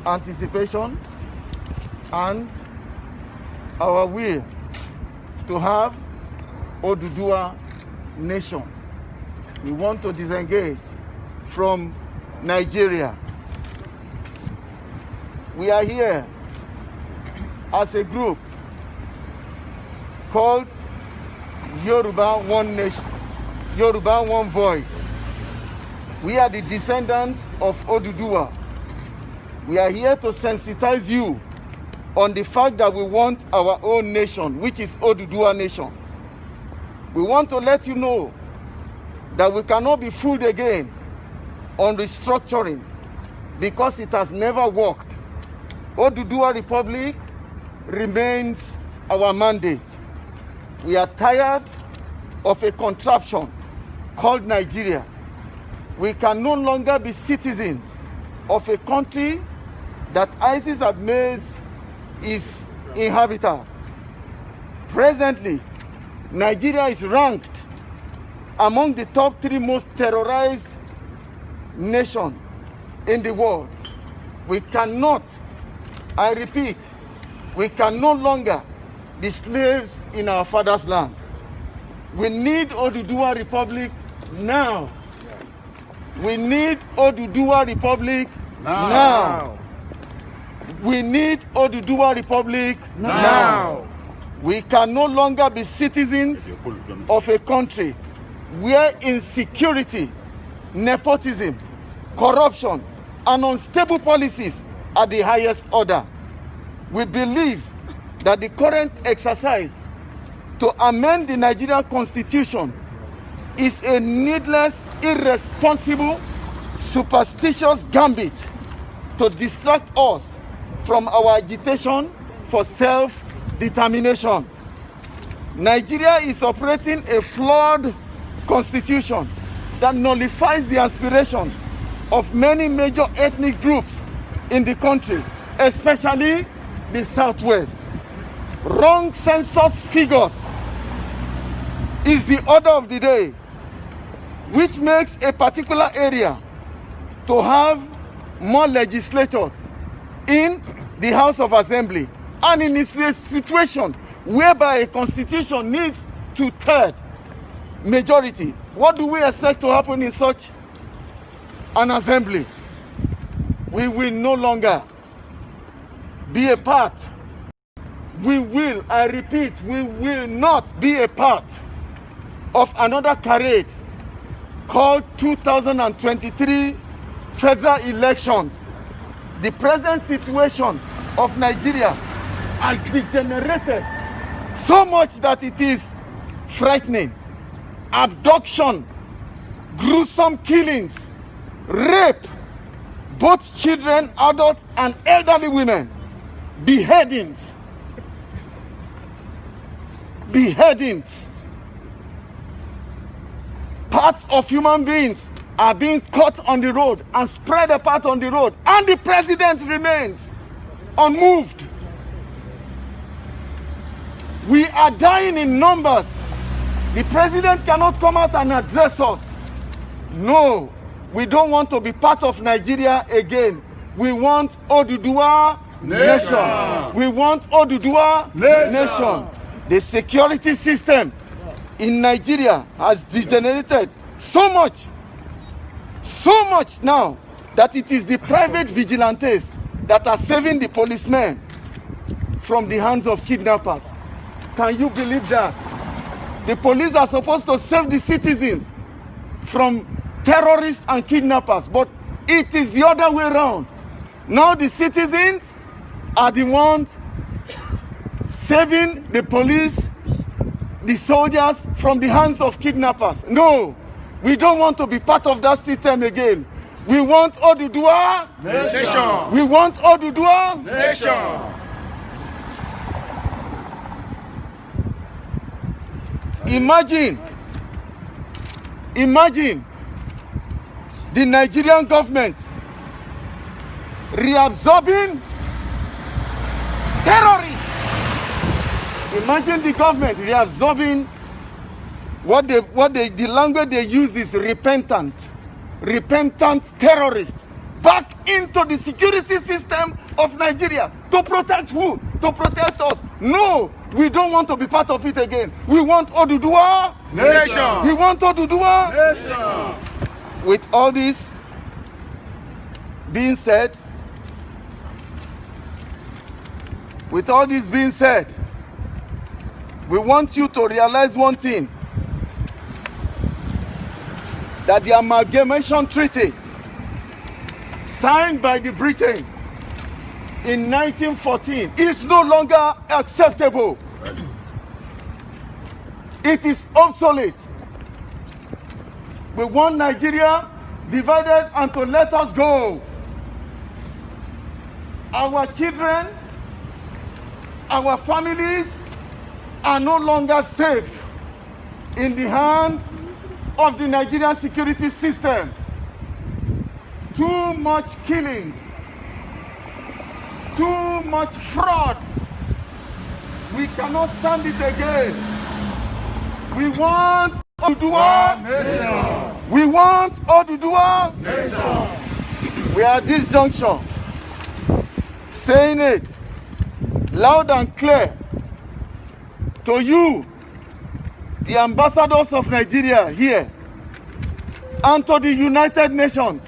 anticipation and our will to have Oduduwa nation. We want to disengage from Nigeria. We are here as a group called Yoruba One Nation, Yoruba One Voice. We are the descendants of Oduduwa. We are here to sensitize you on the fact that we want our own nation, which is Oduduwa nation. We want to let you know that we cannot be fooled again on restructuring because it has never worked. Oduduwa Republic remains our mandate. We are tired of a contraption called Nigeria. We can no longer be citizens of a country that ISIS has made its inhabitant. Presently, Nigeria is ranked among the top 3 most terrorized nations in the world. We cannot, I repeat, we can no longer be slaves in our father's land. We need Oduduwa Republic now. We need Oduduwa Republic now. We need Oduduwa Republic now. We can no longer be citizens of a country where insecurity, nepotism, corruption, and unstable policies are the highest order. We believe that the current exercise to amend the Nigerian Constitution is a needless, irresponsible, superstitious gambit to distract us from our agitation for self-determination. Nigeria is operating a flawed constitution that nullifies the aspirations of many major ethnic groups in the country, especially the Southwest. Wrong census figures is the order of the day, which makes a particular area to have more legislators in the House of Assembly, and in a situation whereby a constitution needs 2/3 majority. What do we expect to happen in such an assembly? We will no longer be a part. We will, I repeat, we will not be a part of another charade called 2023 federal elections. The present situation of Nigeria has degenerated so much that it is frightening. Abduction, gruesome killings, rape, both children, adults, and elderly women, beheadings, parts of human beings are being cut on the road and spread apart on the road, and the president remains unmoved. We are dying in numbers. The president cannot come out and address us. No, we don't want to be part of Nigeria again. We want Oduduwa nation. We want Oduduwa nation. The security system in Nigeria has degenerated so much now that it is the private vigilantes that are saving the policemen from the hands of kidnappers. Can you believe that? The police are supposed to save the citizens from terrorists and kidnappers, but it is the other way around. Now the citizens are the ones saving the police, the soldiers from the hands of kidnappers. No, we don't want to be part of that system again. We want Oduduwa nation. We want Oduduwa nation. Imagine the Nigerian government reabsorbing terrorists. Imagine the government reabsorbing the language they use is repentant terrorists back into the security system of Nigeria. To protect who? To protect us. No, we don't want to be part of it again. We want Oduduwa Nation. We want Oduduwa Nation. With all this being said, we want you to realize one thing, that the Amalgamation Treaty signed by the Britain in 1914 is no longer acceptable. It is obsolete. We want Nigeria divided and to let us go. Our children, our families are no longer safe in the hands of the Nigerian security system. Too much killings, too much fraud. We cannot stand it again. We want Oduduwa Nation. We want Oduduwa Nation. We are at this junction saying it loud and clear to you, the ambassadors of Nigeria here, and to the United Nations.